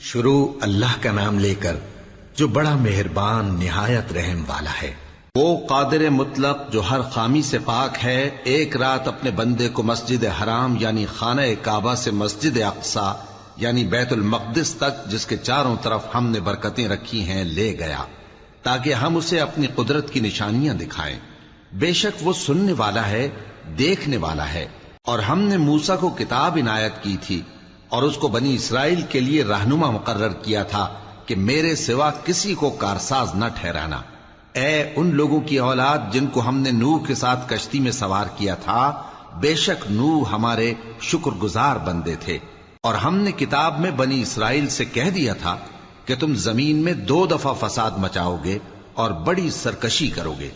شروع اللہ کا نام لے کر جو بڑا مہربان نہایت رحم والا ہے۔ وہ قادر مطلق جو ہر خامی سے پاک ہے، ایک رات اپنے بندے کو مسجد حرام یعنی خانہ کعبہ سے مسجد اقصی یعنی بیت المقدس تک، جس کے چاروں طرف ہم نے برکتیں رکھی ہیں، لے گیا تاکہ ہم اسے اپنی قدرت کی نشانیاں دکھائیں۔ بے شک وہ سننے والا ہے، دیکھنے والا ہے۔ اور ہم نے موسیٰ کو کتاب عنایت کی تھی اور اس کو بنی اسرائیل کے لیے رہنما مقرر کیا تھا کہ میرے سوا کسی کو کارساز نہ ٹھہرانا۔ اے ان لوگوں کی اولاد جن کو ہم نے نوح کے ساتھ کشتی میں سوار کیا تھا، بے شک نوح ہمارے شکر گزار بندے تھے۔ اور ہم نے کتاب میں بنی اسرائیل سے کہہ دیا تھا کہ تم زمین میں 2 دفعہ فساد مچاؤ گے اور بڑی سرکشی کرو گے۔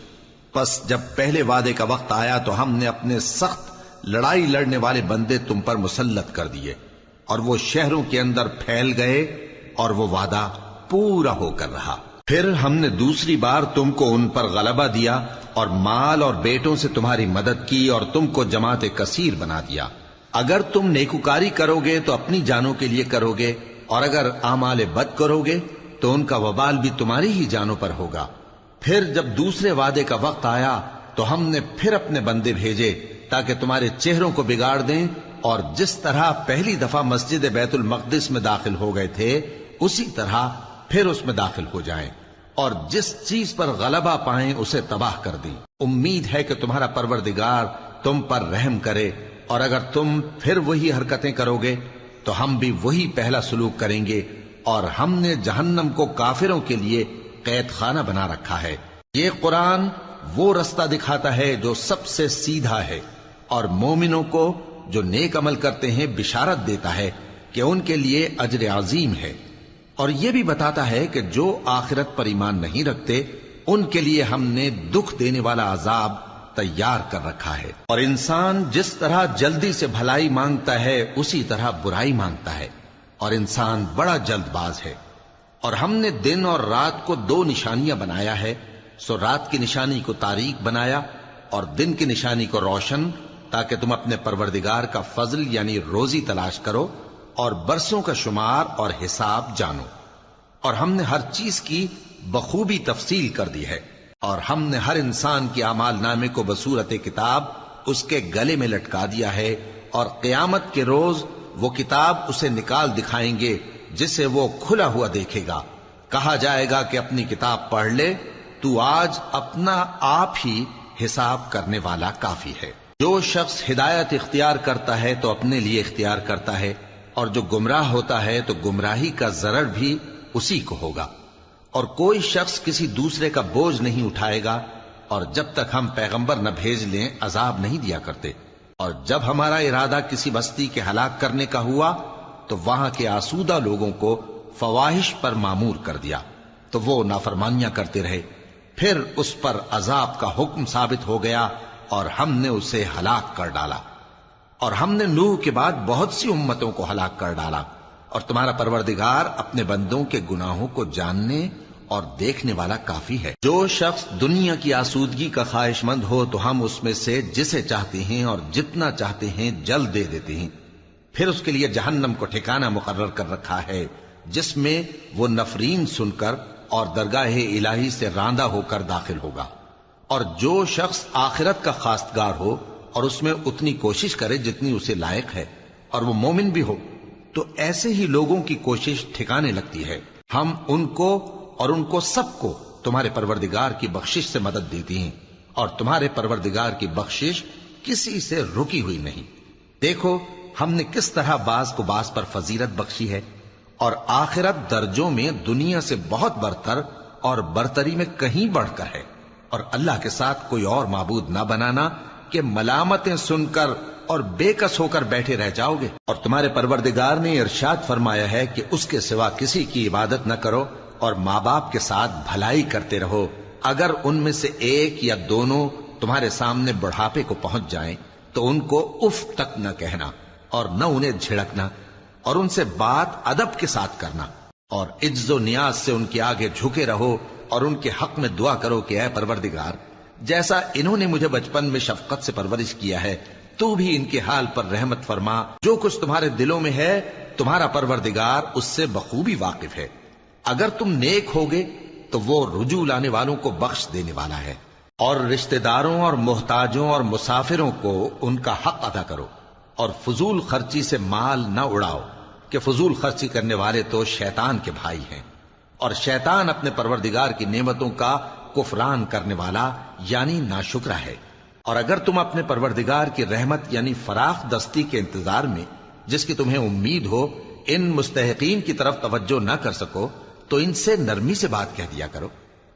پس جب پہلے وعدے کا وقت آیا تو ہم نے اپنے سخت لڑائی لڑنے والے بندے تم پر مسلط کر دیے، اور وہ شہروں کے اندر پھیل گئے، اور وہ وعدہ پورا ہو کر رہا۔ پھر ہم نے دوسری بار تم کو ان پر غلبہ دیا اور مال اور بیٹوں سے تمہاری مدد کی اور تم کو جماعت کثیر بنا دیا۔ اگر تم نیکوکاری کرو گے تو اپنی جانوں کے لیے کرو گے، اور اگر اعمال بد کرو گے تو ان کا وبال بھی تمہاری ہی جانوں پر ہوگا۔ پھر جب دوسرے وعدے کا وقت آیا تو ہم نے پھر اپنے بندے بھیجے تاکہ تمہارے چہروں کو بگاڑ دیں، اور جس طرح پہلی دفعہ مسجد بیت المقدس میں داخل ہو گئے تھے اسی طرح پھر اس میں داخل ہو جائیں، اور جس چیز پر غلبہ پائیں اسے تباہ کر دیں۔ امید ہے کہ تمہارا پروردگار تم پر رحم کرے، اور اگر تم پھر وہی حرکتیں کرو گے تو ہم بھی وہی پہلا سلوک کریں گے، اور ہم نے جہنم کو کافروں کے لیے قید خانہ بنا رکھا ہے۔ یہ قرآن وہ رستہ دکھاتا ہے جو سب سے سیدھا ہے، اور مومنوں کو جو نیک عمل کرتے ہیں بشارت دیتا ہے کہ ان کے لیے اجر عظیم ہے، اور یہ بھی بتاتا ہے کہ جو آخرت پر ایمان نہیں رکھتے ان کے لیے ہم نے دکھ دینے والا عذاب تیار کر رکھا ہے۔ اور انسان جس طرح جلدی سے بھلائی مانگتا ہے اسی طرح برائی مانگتا ہے، اور انسان بڑا جلد باز ہے۔ اور ہم نے دن اور رات کو 2 نشانیاں بنایا ہے، سو رات کی نشانی کو تاریک بنایا اور دن کی نشانی کو روشن، تاکہ تم اپنے پروردگار کا فضل یعنی روزی تلاش کرو اور برسوں کا شمار اور حساب جانو۔ اور ہم نے ہر چیز کی بخوبی تفصیل کر دی ہے، اور ہم نے ہر انسان کی اعمال نامے کو بصورت کتاب اس کے گلے میں لٹکا دیا ہے، اور قیامت کے روز وہ کتاب اسے نکال دکھائیں گے جسے وہ کھلا ہوا دیکھے گا۔ کہا جائے گا کہ اپنی کتاب پڑھ لے، تو آج اپنا آپ ہی حساب کرنے والا کافی ہے۔ جو شخص ہدایت اختیار کرتا ہے تو اپنے لیے اختیار کرتا ہے، اور جو گمراہ ہوتا ہے تو گمراہی کا ضرر بھی اسی کو ہوگا۔ اور کوئی شخص کسی دوسرے کا بوجھ نہیں اٹھائے گا، اور جب تک ہم پیغمبر نہ بھیج لیں عذاب نہیں دیا کرتے۔ اور جب ہمارا ارادہ کسی بستی کے ہلاک کرنے کا ہوا تو وہاں کے آسودہ لوگوں کو فواحش پر مامور کر دیا، تو وہ نافرمانیاں کرتے رہے۔ پھر اس پر عذاب کا حکم ثابت ہو گیا اور ہم نے اسے ہلاک کر ڈالا۔ اور ہم نے نوح کے بعد بہت سی امتوں کو ہلاک کر ڈالا، اور تمہارا پروردگار اپنے بندوں کے گناہوں کو جاننے اور دیکھنے والا کافی ہے۔ جو شخص دنیا کی آسودگی کا خواہش مند ہو تو ہم اس میں سے جسے چاہتے ہیں اور جتنا چاہتے ہیں جلد دے دیتے ہیں۔ پھر اس کے لیے جہنم کو ٹھکانہ مقرر کر رکھا ہے، جس میں وہ نفرین سن کر اور درگاہ الہی سے راندہ ہو کر داخل ہوگا۔ اور جو شخص آخرت کا خواستگار ہو اور اس میں اتنی کوشش کرے جتنی اسے لائق ہے، اور وہ مومن بھی ہو، تو ایسے ہی لوگوں کی کوشش ٹھکانے لگتی ہے۔ ہم ان کو اور ان کو سب کو تمہارے پروردگار کی بخشش سے مدد دیتی ہیں، اور تمہارے پروردگار کی بخشش کسی سے رکی ہوئی نہیں۔ دیکھو ہم نے کس طرح بعض کو بعض پر فضیلت بخشی ہے، اور آخرت درجوں میں دنیا سے بہت برتر اور برتری میں کہیں بڑھ کر ہے۔ اور اللہ کے ساتھ کوئی اور معبود نہ بنانا کہ ملامتیں سن کر اور بے کس ہو کر بیٹھے رہ جاؤ گے۔ اور تمہارے پروردگار نے ارشاد فرمایا ہے کہ اس کے سوا کسی کی عبادت نہ کرو، اور ماں باپ کے ساتھ بھلائی کرتے رہو۔ اگر ان میں سے ایک یا دونوں تمہارے سامنے بڑھاپے کو پہنچ جائیں تو ان کو اف تک نہ کہنا، اور نہ انہیں جھڑکنا، اور ان سے بات ادب کے ساتھ کرنا، اور عجز و نیاز سے ان کے آگے جھکے رہو، اور ان کے حق میں دعا کرو کہ اے پروردگار، جیسا انہوں نے مجھے بچپن میں شفقت سے پرورش کیا ہے، تو بھی ان کے حال پر رحمت فرما۔ جو کچھ تمہارے دلوں میں ہے تمہارا پروردگار اس سے بخوبی واقف ہے۔ اگر تم نیک ہوگے تو وہ رجوع لانے والوں کو بخش دینے والا ہے۔ اور رشتہ داروں اور محتاجوں اور مسافروں کو ان کا حق ادا کرو، اور فضول خرچی سے مال نہ اڑاؤ، کہ فضول خرچی کرنے والے تو شیطان کے بھائی ہیں، اور شیطان اپنے پروردگار کی نعمتوں کا کفران کرنے والا یعنی ناشکرا ہے۔ اور اگر تم اپنے پروردگار کی رحمت یعنی فراخ دستی کے انتظار میں، جس کی تمہیں امید ہو، ان مستحقین کی طرف توجہ نہ کر سکو تو ان سے نرمی سے بات کہہ دیا کرو،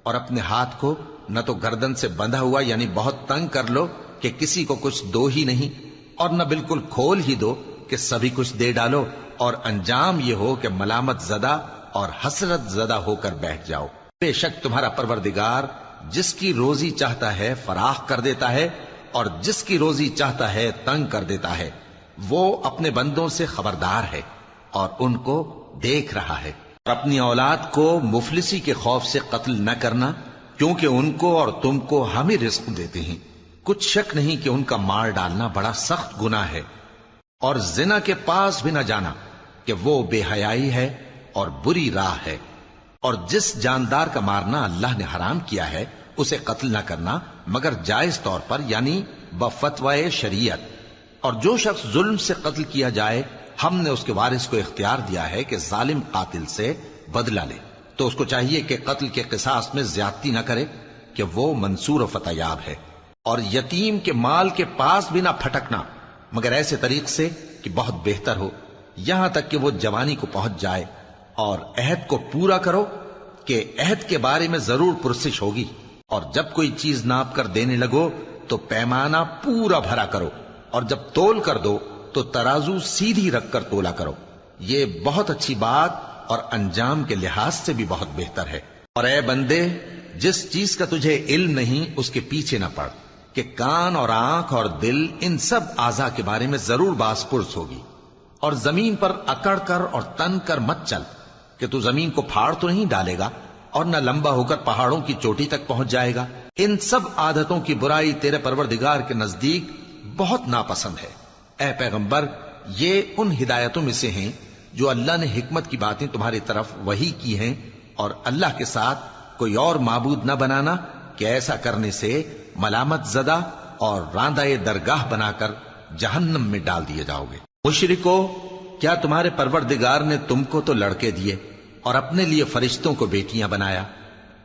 اور اپنے ہاتھ کو نہ تو گردن سے بندھا ہوا یعنی بہت تنگ کر لو کہ کسی کو کچھ دو ہی نہیں، اور نہ بالکل کھول ہی دو کہ سبھی کچھ دے ڈالو، اور انجام یہ ہو کہ ملامت زدہ اور حسرت زدہ ہو کر بیٹھ جاؤ۔ بے شک تمہارا پروردگار جس کی روزی چاہتا ہے فراخ کر دیتا ہے، اور جس کی روزی چاہتا ہے تنگ کر دیتا ہے۔ وہ اپنے بندوں سے خبردار ہے اور ان کو دیکھ رہا ہے۔ اور اپنی اولاد کو مفلسی کے خوف سے قتل نہ کرنا، کیونکہ ان کو اور تم کو ہم ہی رزق دیتے ہیں۔ کچھ شک نہیں کہ ان کا مار ڈالنا بڑا سخت گناہ ہے۔ اور زنا کے پاس بھی نہ جانا، کہ وہ بے حیائی ہے اور بری راہ ہے۔ اور جس جاندار کا مارنا اللہ نے حرام کیا ہے اسے قتل نہ کرنا مگر جائز طور پر یعنی بفتوائے شریعت۔ اور جو شخص ظلم سے قتل کیا جائے، ہم نے اس کے وارث کو اختیار دیا ہے کہ ظالم قاتل سے بدلہ لے، تو اس کو چاہیے کہ قتل کے قصاص میں زیادتی نہ کرے، کہ وہ منصور و فتح یاب ہے۔ اور یتیم کے مال کے پاس بھی نہ پھٹکنا مگر ایسے طریق سے کہ بہت بہتر ہو، یہاں تک کہ وہ جوانی کو پہنچ جائے۔ اور عہد کو پورا کرو، کہ عہد کے بارے میں ضرور پرسش ہوگی۔ اور جب کوئی چیز ناپ کر دینے لگو تو پیمانہ پورا بھرا کرو، اور جب تول کر دو تو ترازو سیدھی رکھ کر تولا کرو، یہ بہت اچھی بات اور انجام کے لحاظ سے بھی بہت بہتر ہے۔ اور اے بندے، جس چیز کا تجھے علم نہیں اس کے پیچھے نہ پڑ، کہ کان اور آنکھ اور دل ان سب اعضاء کے بارے میں ضرور باز پرس ہوگی۔ اور زمین پر اکڑ کر اور تن کر مت چل، کہ تو زمین کو پھاڑ تو نہیں ڈالے گا اور نہ لمبا ہو کر پہاڑوں کی چوٹی تک پہنچ جائے گا۔ ان سب عادتوں کی برائی تیرے پروردگار کے نزدیک بہت ناپسند ہے۔ اے پیغمبر، یہ ان ہدایتوں میں سے ہیں جو اللہ نے حکمت کی باتیں تمہاری طرف وحی کی ہیں، اور اللہ کے ساتھ کوئی اور معبود نہ بنانا، کہ ایسا کرنے سے ملامت زدہ اور راندہ درگاہ بنا کر جہنم میں ڈال دیے جاؤ گے۔ مشرکو، کیا تمہارے پروردگار نے تم کو تو لڑکے دیے اور اپنے لیے فرشتوں کو بیٹیاں بنایا؟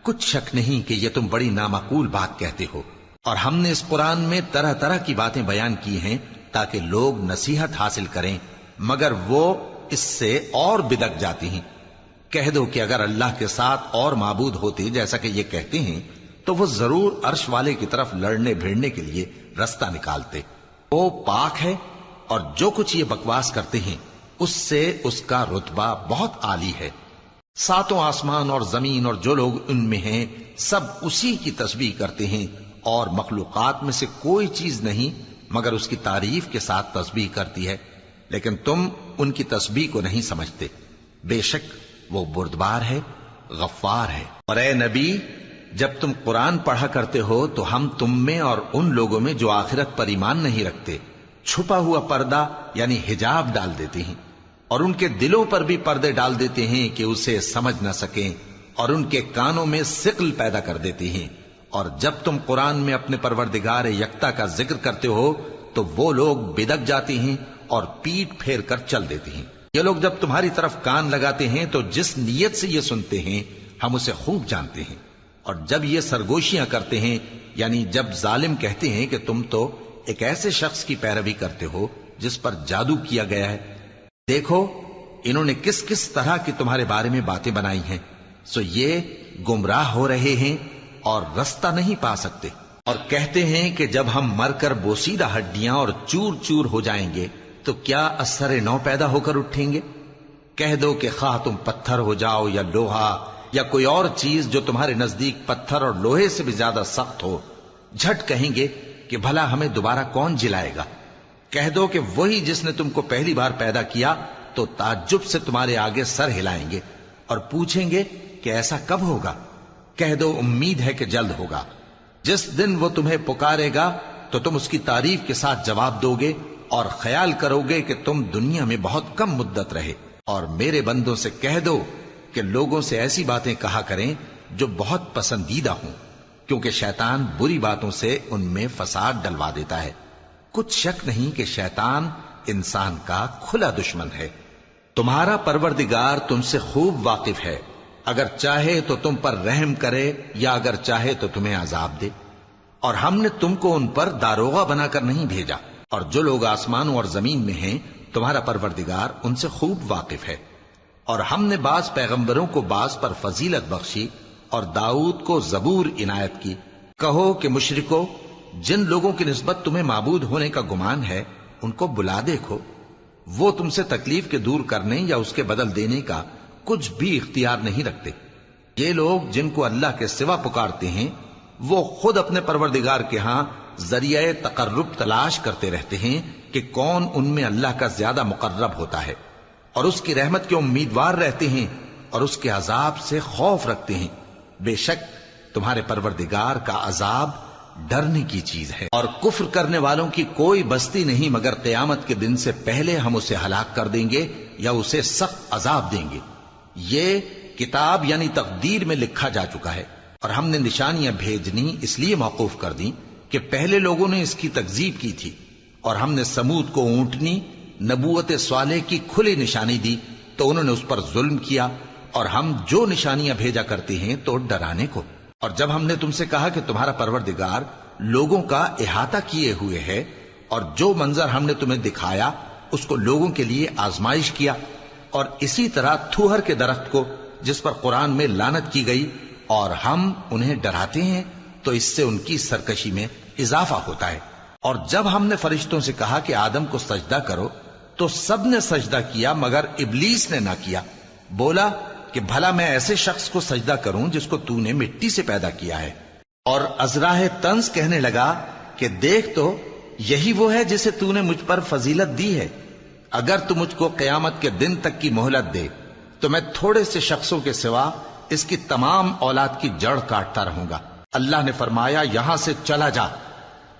کچھ شک نہیں کہ یہ تم بڑی نامعقول بات کہتے ہو، اور ہم نے اس قرآن میں طرح طرح کی باتیں بیان کی ہیں تاکہ لوگ نصیحت حاصل کریں، مگر وہ اس سے اور بدک جاتی ہیں۔ کہہ دو کہ اگر اللہ کے ساتھ اور معبود ہوتے جیسا کہ یہ کہتے ہیں تو وہ ضرور عرش والے کی طرف لڑنے بھیڑنے کے لیے رستہ نکالتے۔ وہ پاک ہے، اور جو کچھ یہ بکواس کرتے ہیں اس سے اس کا رتبہ بہت عالی ہے۔ ساتوں آسمان اور زمین اور جو لوگ ان میں ہیں سب اسی کی تسبیح کرتے ہیں، اور مخلوقات میں سے کوئی چیز نہیں مگر اس کی تعریف کے ساتھ تسبیح کرتی ہے، لیکن تم ان کی تسبیح کو نہیں سمجھتے۔ بے شک وہ بردبار ہے، غفار ہے۔ اور اے نبی، جب تم قرآن پڑھا کرتے ہو تو ہم تم میں اور ان لوگوں میں جو آخرت پر ایمان نہیں رکھتے چھپا ہوا پردہ یعنی حجاب ڈال دیتے ہیں، اور ان کے دلوں پر بھی پردے ڈال دیتے ہیں کہ اسے سمجھ نہ سکیں، اور ان کے کانوں میں ثقل پیدا کر دیتے ہیں۔ اور جب تم قرآن میں اپنے پروردگار یکتا کا ذکر کرتے ہو تو وہ لوگ بدک جاتے ہیں اور پیٹ پھیر کر چل دیتے ہیں۔ یہ لوگ جب تمہاری طرف کان لگاتے ہیں تو جس نیت سے یہ سنتے ہیں ہم اسے خوب جانتے ہیں، اور جب یہ سرگوشیاں کرتے ہیں یعنی جب ظالم کہتے ہیں کہ تم تو ایک ایسے شخص کی پیروی کرتے ہو جس پر جادو کیا گیا ہے، دیکھو انہوں نے کس کس طرح کی تمہارے بارے میں باتیں بنائی ہیں، سو یہ گمراہ ہو رہے ہیں اور رستہ نہیں پا سکتے۔ اور کہتے ہیں کہ جب ہم مر کر بوسیدہ ہڈیاں اور چور چور ہو جائیں گے تو کیا اثر نو پیدا ہو کر اٹھیں گے؟ کہہ دو کہ خواہ تم پتھر ہو جاؤ یا لوہا یا کوئی اور چیز جو تمہارے نزدیک پتھر اور لوہے سے بھی زیادہ سخت ہو، جھٹ کہیں گے کہ بھلا ہمیں دوبارہ کون جلائے گا؟ کہہ دو کہ وہی جس نے تم کو پہلی بار پیدا کیا تو تعجب سے تمہارے آگے سر ہلائیں گے اور پوچھیں گے کہ ایسا کب ہوگا؟ کہہ دو امید ہے کہ جلد ہوگا۔ جس دن وہ تمہیں پکارے گا تو تم اس کی تعریف کے ساتھ جواب دو گے اور خیال کرو گے کہ تم دنیا میں بہت کم مدت رہے۔ اور میرے بندوں سے کہہ دو کہ لوگوں سے ایسی باتیں کہا کریں جو بہت پسندیدہ ہوں، کیونکہ شیطان بری باتوں سے ان میں فساد ڈلوا دیتا ہے۔ کچھ شک نہیں کہ شیطان انسان کا کھلا دشمن ہے۔ تمہارا پروردگار تم سے خوب واقف ہے، اگر چاہے تو تم پر رحم کرے یا اگر چاہے تو تمہیں عذاب دے۔ اور ہم نے تم کو ان پر داروغہ بنا کر نہیں بھیجا، اور جو لوگ آسمانوں اور زمین میں ہیں تمہارا پروردگار ان سے خوب واقف ہے۔ اور ہم نے بعض پیغمبروں کو بعض پر فضیلت بخشی اور داؤد کو زبور عنایت کی۔ کہو کہ مشرکو، جن لوگوں کی نسبت تمہیں معبود ہونے کا گمان ہے ان کو بلا دیکھو، وہ تم سے تکلیف کے دور کرنے یا اس کے بدل دینے کا کچھ بھی اختیار نہیں رکھتے۔ یہ لوگ جن کو اللہ کے سوا پکارتے ہیں وہ خود اپنے پروردگار کے ہاں ذریعہ تقرب تلاش کرتے رہتے ہیں کہ کون ان میں اللہ کا زیادہ مقرب ہوتا ہے، اور اس کی رحمت کے امیدوار رہتے ہیں اور اس کے عذاب سے خوف رکھتے ہیں۔ بے شک تمہارے پروردگار کا عذاب ڈرنے کی چیز ہے، اور کفر کرنے والوں کی کوئی بستی نہیں مگر قیامت کے دن سے پہلے ہم اسے ہلاک کر دیں گے یا اسے سخت عذاب دیں گے۔ یہ کتاب یعنی تقدیر میں لکھا جا چکا ہے، اور ہم نے نشانیاں بھیجنی اس لیے موقوف کر دیں کہ پہلے لوگوں نے اس کی تکذیب کی تھی، اور ہم نے سمود کو اونٹنی نبوت صالح کی کھلی نشانی دی تو انہوں نے اس پر ظلم کیا، اور ہم جو نشانیاں بھیجا کرتے ہیں تو ڈرانے کو۔ اور جب ہم نے تم سے کہا کہ تمہارا پروردگار لوگوں کا احاطہ کیے ہوئے ہے، اور جو منظر ہم نے تمہیں دکھایا اس کو لوگوں کے لیے آزمائش کیا، اور اسی طرح تھوہر کے درخت کو جس پر قرآن میں لعنت کی گئی، اور ہم انہیں ڈراتے ہیں تو اس سے ان کی سرکشی میں اضافہ ہوتا ہے۔ اور جب ہم نے فرشتوں سے کہا کہ آدم کو سجدہ کرو تو سب نے سجدہ کیا مگر ابلیس نے نہ کیا، بولا کہ بھلا میں ایسے شخص کو سجدہ کروں جس کو تو نے مٹی سے پیدا کیا ہے۔ اور ازراہ طنز کہنے لگا کہ دیکھ تو یہی وہ ہے جسے تو نے مجھ پر فضیلت دی ہے، اگر تو مجھ کو قیامت کے دن تک کی مہلت دے تو میں تھوڑے سے شخصوں کے سوا اس کی تمام اولاد کی جڑ کاٹتا رہوں گا۔ اللہ نے فرمایا یہاں سے چلا جا،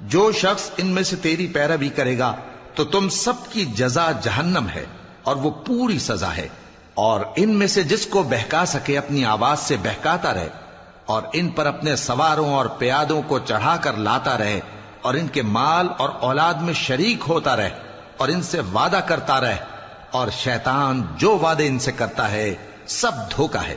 جو شخص ان میں سے تیری پیروی کرے گا تو تم سب کی جزا جہنم ہے اور وہ پوری سزا ہے، اور ان میں سے جس کو بہکا سکے اپنی آواز سے بہکاتا رہے، اور ان پر اپنے سواروں اور پیادوں کو چڑھا کر لاتا رہے، اور ان کے مال اور اولاد میں شریک ہوتا رہے، اور ان سے وعدہ کرتا رہے، اور شیطان جو وعدے ان سے کرتا ہے سب دھوکا ہے۔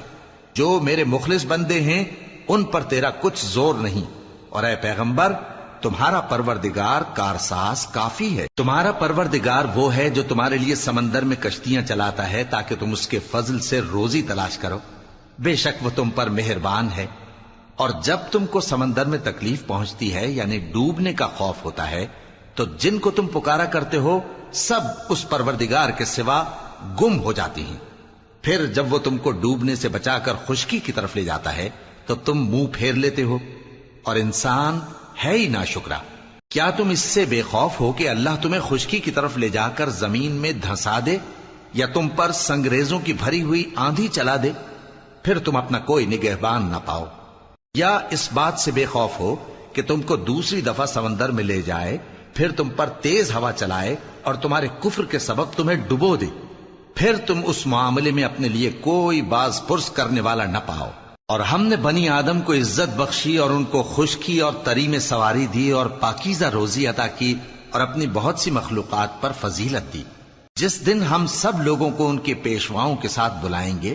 جو میرے مخلص بندے ہیں ان پر تیرا کچھ زور نہیں، اور اے پیغمبر تمہارا پروردگار کارساز کافی ہے۔ تمہارا پروردگار وہ ہے جو تمہارے لیے سمندر میں کشتیاں چلاتا ہے تاکہ تم اس کے فضل سے روزی تلاش کرو، بے شک وہ تم پر مہربان ہے۔ اور جب تم کو سمندر میں تکلیف پہنچتی ہے یعنی ڈوبنے کا خوف ہوتا ہے تو جن کو تم پکارا کرتے ہو سب اس پروردگار کے سوا گم ہو جاتی ہیں۔ پھر جب وہ تم کو ڈوبنے سے بچا کر خشکی کی طرف لے جاتا ہے تو تم منہ پھیر لیتے ہو، اور انسان ہے ہی ناشکرا۔ کیا تم اس سے بے خوف ہو کہ اللہ تمہیں خشکی کی طرف لے جا کر زمین میں دھنسا دے، یا تم پر سنگریزوں کی بھری ہوئی آندھی چلا دے، پھر تم اپنا کوئی نگہبان نہ پاؤ؟ یا اس بات سے بے خوف ہو کہ تم کو دوسری دفعہ سمندر میں لے جائے، پھر تم پر تیز ہوا چلائے اور تمہارے کفر کے سبب تمہیں ڈبو دے، پھر تم اس معاملے میں اپنے لیے کوئی باز پرس کرنے والا نہ پاؤ۔ اور ہم نے بنی آدم کو عزت بخشی اور ان کو خشکی اور تری میں سواری دی اور پاکیزہ روزی عطا کی اور اپنی بہت سی مخلوقات پر فضیلت دی۔ جس دن ہم سب لوگوں کو ان کے پیشواؤں کے ساتھ بلائیں گے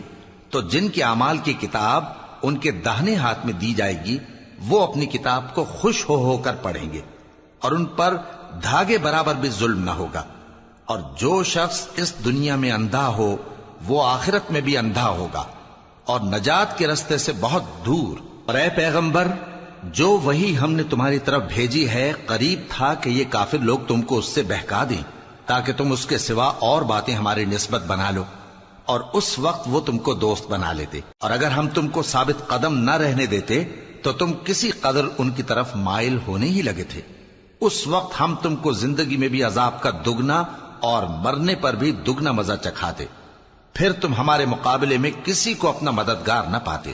تو جن کے اعمال کی کتاب ان کے داہنے ہاتھ میں دی جائے گی وہ اپنی کتاب کو خوش ہو کر پڑھیں گے، اور ان پر دھاگے برابر بھی ظلم نہ ہوگا۔ اور جو شخص اس دنیا میں اندھا ہو وہ آخرت میں بھی اندھا ہوگا اور نجات کے رستے سے بہت دور۔ اور اے پیغمبر جو وہی ہم نے تمہاری طرف بھیجی ہے قریب تھا کہ یہ کافر لوگ تم کو اس سے بہکا دیں تاکہ تم اس کے سوا اور باتیں ہماری نسبت بنا لو، اور اس وقت وہ تم کو دوست بنا لیتے، اور اگر ہم تم کو ثابت قدم نہ رہنے دیتے تو تم کسی قدر ان کی طرف مائل ہونے ہی لگے تھے۔ اس وقت ہم تم کو زندگی میں بھی عذاب کا دگنا اور مرنے پر بھی دگنا مزہ چکھاتے، پھر تم ہمارے مقابلے میں کسی کو اپنا مددگار نہ پاتے۔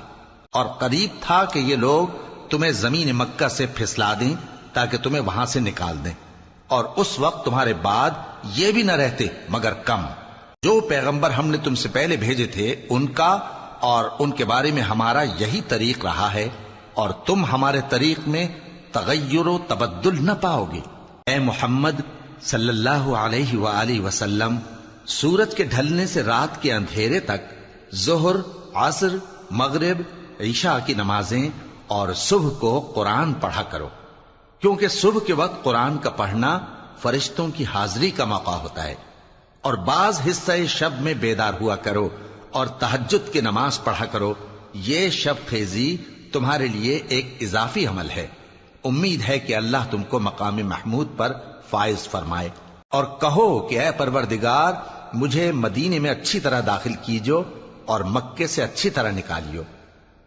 اور قریب تھا کہ یہ لوگ تمہیں زمین مکہ سے پھسلا دیں تاکہ تمہیں وہاں سے نکال دیں، اور اس وقت تمہارے بعد یہ بھی نہ رہتے مگر کم۔ جو پیغمبر ہم نے تم سے پہلے بھیجے تھے ان کا اور ان کے بارے میں ہمارا یہی طریق رہا ہے، اور تم ہمارے طریق میں تغیر و تبدل نہ پاؤ گے۔ اے محمد صلی اللہ علیہ وآلہ وسلم، سورج کے ڈھلنے سے رات کے اندھیرے تک ظہر، عصر، مغرب، عشاء کی نمازیں اور صبح کو قرآن پڑھا کرو، کیونکہ صبح کے وقت قرآن کا پڑھنا فرشتوں کی حاضری کا موقع ہوتا ہے، اور بعض حصہ شب میں بیدار ہوا کرو اور تہجد کی نماز پڑھا کرو۔ یہ شب خیزی تمہارے لیے ایک اضافی عمل ہے۔ امید ہے کہ اللہ تم کو مقام محمود پر فائز فرمائے۔ اور کہو کہ اے پروردگار، مجھے مدینے میں اچھی طرح داخل کیجو اور مکے سے اچھی طرح نکالیو،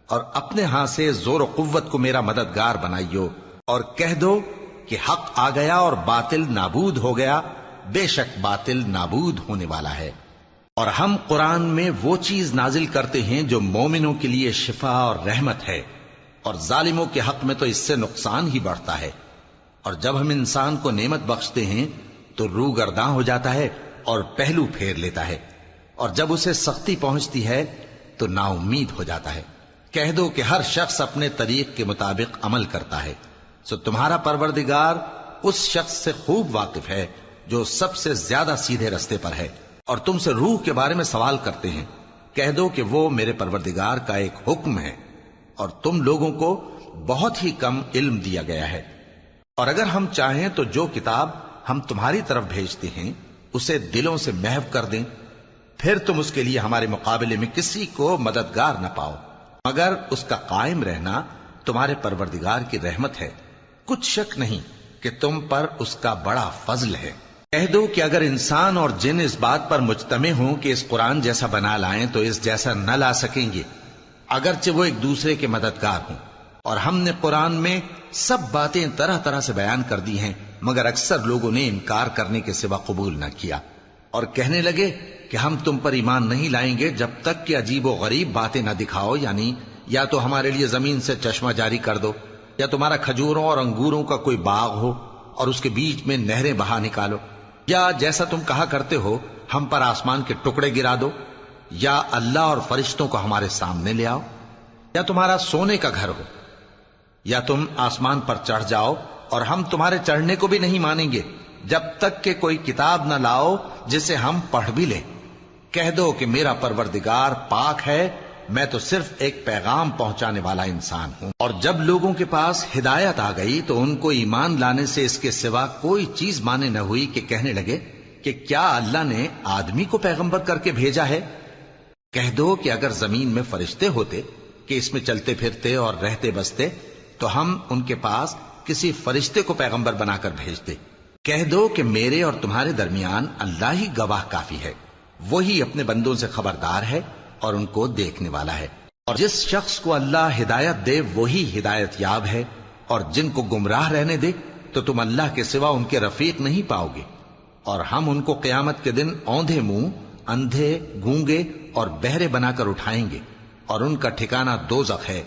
اور اپنے ہاں سے زور و قوت کو میرا مددگار بنائیو، اور کہہ دو کہ حق آ گیا اور باطل نابود ہو گیا، بے شک باطل نابود ہونے والا ہے۔ اور ہم قرآن میں وہ چیز نازل کرتے ہیں جو مومنوں کے لیے شفا اور رحمت ہے، اور ظالموں کے حق میں تو اس سے نقصان ہی بڑھتا ہے۔ اور جب ہم انسان کو نعمت بخشتے ہیں تو روح گرداں ہو جاتا ہے اور پہلو پھیر لیتا ہے، اور جب اسے سختی پہنچتی ہے تو نا امید ہو جاتا ہے۔ کہہ دو کہ ہر شخص اپنے طریق کے مطابق عمل کرتا ہے، سو تمہارا پروردگار اس شخص سے خوب واقف ہے جو سب سے زیادہ سیدھے رستے پر ہے۔ اور تم سے روح کے بارے میں سوال کرتے ہیں، کہہ دو کہ وہ میرے پروردگار کا ایک حکم ہے، اور تم لوگوں کو بہت ہی کم علم دیا گیا ہے۔ اور اگر ہم چاہیں تو جو کتاب ہم تمہاری طرف بھیجتے ہیں اسے دلوں سے محو کر دیں، پھر تم اس کے لیے ہمارے مقابلے میں کسی کو مددگار نہ پاؤ، مگر اس کا قائم رہنا تمہارے پروردگار کی رحمت ہے، کچھ شک نہیں کہ تم پر اس کا بڑا فضل ہے۔ کہہ دو کہ اگر انسان اور جن اس بات پر مجتمع ہوں کہ اس قرآن جیسا بنا لائیں تو اس جیسا نہ لا سکیں گے، اگرچہ وہ ایک دوسرے کے مددگار ہوں۔ اور ہم نے قرآن میں سب باتیں طرح طرح سے بیان کر دی ہیں، مگر اکثر لوگوں نے انکار کرنے کے سوا قبول نہ کیا، اور کہنے لگے کہ ہم تم پر ایمان نہیں لائیں گے جب تک کہ عجیب و غریب باتیں نہ دکھاؤ، یعنی یا تو ہمارے لیے زمین سے چشمہ جاری کر دو، یا تمہارا کھجوروں اور انگوروں کا کوئی باغ ہو اور اس کے بیچ میں نہریں بہا نکالو، یا جیسا تم کہا کرتے ہو ہم پر آسمان کے ٹکڑے گرا دو، یا اللہ اور فرشتوں کو ہمارے سامنے لے آؤ، یا تمہارا سونے کا گھر ہو، یا تم آسمان پر چڑھ جاؤ، اور ہم تمہارے چڑھنے کو بھی نہیں مانیں گے جب تک کہ کوئی کتاب نہ لاؤ جسے ہم پڑھ بھی لیں۔ کہہ دو کہ میرا پروردگار پاک ہے، میں تو صرف ایک پیغام پہنچانے والا انسان ہوں۔ اور جب لوگوں کے پاس ہدایت آ گئی تو ان کو ایمان لانے سے اس کے سوا کوئی چیز مانے نہ ہوئی کہ کہنے لگے کہ کیا اللہ نے آدمی کو پیغمبر کر کے بھیجا ہے؟ کہہ دو کہ اگر زمین میں فرشتے ہوتے کہ اس میں چلتے پھرتے اور رہتے بستے تو ہم ان کے پاس کسی فرشتے کو پیغمبر بنا کر بھیجتے۔ کہہ دو کہ میرے اور تمہارے درمیان اللہ ہی گواہ کافی ہے، وہی اپنے بندوں سے خبردار ہے اور ان کو دیکھنے والا ہے۔ اور جس شخص کو اللہ ہدایت دے وہی ہدایت یاب ہے، اور جن کو گمراہ رہنے دے تو تم اللہ کے سوا ان کے رفیق نہیں پاؤ گے۔ اور ہم ان کو قیامت کے دن اوندھے منہ، اندھے، گونگے اور بہرے بنا کر اٹھائیں گے، اور ان کا ٹھکانہ دوزخ ہے۔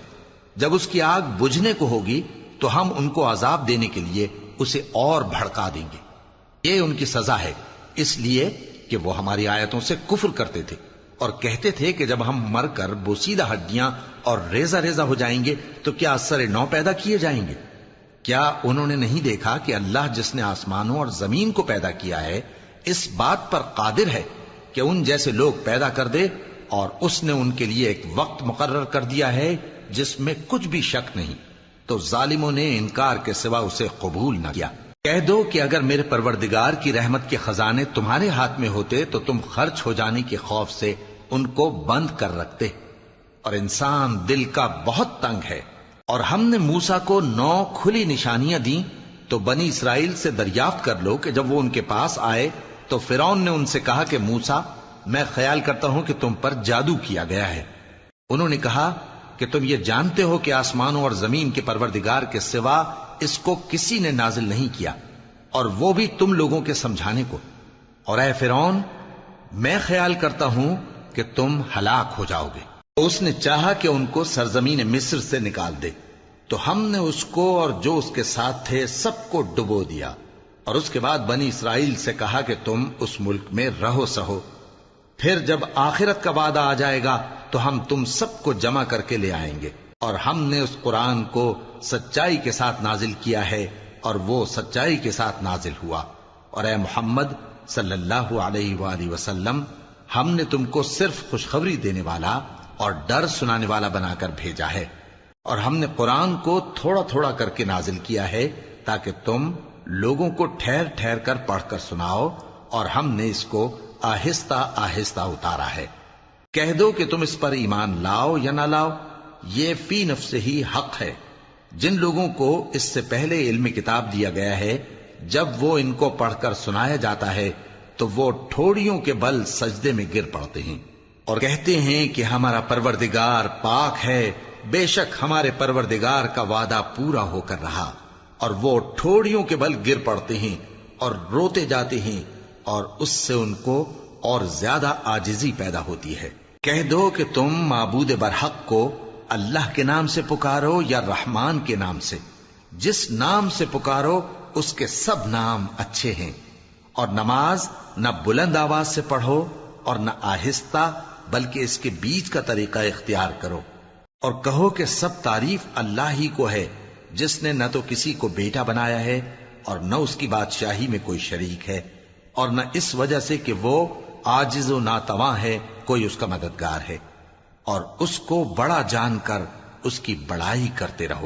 جب اس کی آگ بجھنے کو ہوگی تو ہم ان کو عذاب دینے کے لیے اسے اور بھڑکا دیں گے۔ یہ ان کی سزا ہے، اس لیے کہ وہ ہماری آیتوں سے کفر کرتے تھے اور کہتے تھے کہ جب ہم مر کر بوسیدہ ہڈیاں اور ریزہ ریزہ ہو جائیں گے تو کیا اثر نو پیدا کیے جائیں گے؟ کیا انہوں نے نہیں دیکھا کہ اللہ جس نے آسمانوں اور زمین کو پیدا کیا ہے اس بات پر قادر ہے کہ ان جیسے لوگ پیدا کر دے، اور اس نے ان کے لیے ایک وقت مقرر کر دیا ہے جس میں کچھ بھی شک نہیں، تو ظالموں نے انکار کے سوا اسے قبول نہ کیا۔ کہہ دو کہ اگر میرے پروردگار کی رحمت کے خزانے تمہارے ہاتھ میں ہوتے تو تم خرچ ہو جانے کے خوف سے ان کو بند کر رکھتے، اور انسان دل کا بہت تنگ ہے۔ اور ہم نے موسیٰ کو 9 کھلی نشانیاں دیں تو بنی اسرائیل سے دریافت کر لو کہ جب وہ ان کے پاس آئے تو فرعون نے ان سے کہا کہ موسیٰ، میں خیال کرتا ہوں کہ تم پر جادو کیا گیا ہے۔ انہوں نے کہا کہ تم یہ جانتے ہو کہ آسمانوں اور زمین کے پروردگار کے سوا اس کو کسی نے نازل نہیں کیا، اور وہ بھی تم لوگوں کے سمجھانے کو۔ اور اے فرعون، میں خیال کرتا ہوں کہ تم ہلاک ہو جاؤ گے۔ تو اس نے چاہا کہ ان کو سرزمین مصر سے نکال دے، تو ہم نے اس کو اور جو اس کے ساتھ تھے سب کو ڈبو دیا، اور اس کے بعد بنی اسرائیل سے کہا کہ تم اس ملک میں رہو سہو، پھر جب آخرت کا وعدہ آ جائے گا تو ہم تم سب کو جمع کر کے لے آئیں گے، اور ہم نے اس قرآن کو سچائی کے ساتھ نازل کیا ہے اور وہ سچائی کے ساتھ نازل ہوا۔ اور اے محمد صلی اللہ علیہ وآلہ وسلم، ہم نے تم کو صرف خوشخبری دینے والا اور ڈر سنانے والا بنا کر بھیجا ہے، اور ہم نے قرآن کو تھوڑا تھوڑا کر کے نازل کیا ہے تاکہ تم لوگوں کو ٹھہر ٹھہر کر پڑھ کر سناؤ، اور ہم نے اس کو آہستہ آہستہ اتارا ہے۔ کہہ دو کہ تم اس پر ایمان لاؤ یا نہ لاؤ، یہ فی نفس ہی حق ہے۔ جن لوگوں کو اس سے پہلے علم کتاب دیا گیا ہے، جب وہ ان کو پڑھ کر سنایا جاتا ہے تو وہ ٹھوڑیوں کے بل سجدے میں گر پڑتے ہیں اور کہتے ہیں کہ ہمارا پروردگار پاک ہے، بے شک ہمارے پروردگار کا وعدہ پورا ہو کر رہا، اور وہ ٹھوڑیوں کے بل گر پڑتے ہیں اور روتے جاتے ہیں، اور اس سے ان کو اور زیادہ عاجزی پیدا ہوتی ہے۔ کہہ دو کہ تم معبود برحق کو اللہ کے نام سے پکارو یا رحمان کے نام سے، جس نام سے پکارو اس کے سب نام اچھے ہیں، اور نماز نہ بلند آواز سے پڑھو اور نہ آہستہ، بلکہ اس کے بیچ کا طریقہ اختیار کرو، اور کہو کہ سب تعریف اللہ ہی کو ہے، جس نے نہ تو کسی کو بیٹا بنایا ہے اور نہ اس کی بادشاہی میں کوئی شریک ہے، اور نہ اس وجہ سے کہ وہ عاجز و ناتواں ہے کوئی اس کا مددگار ہے، اور اس کو بڑا جان کر اس کی بڑائی کرتے رہو۔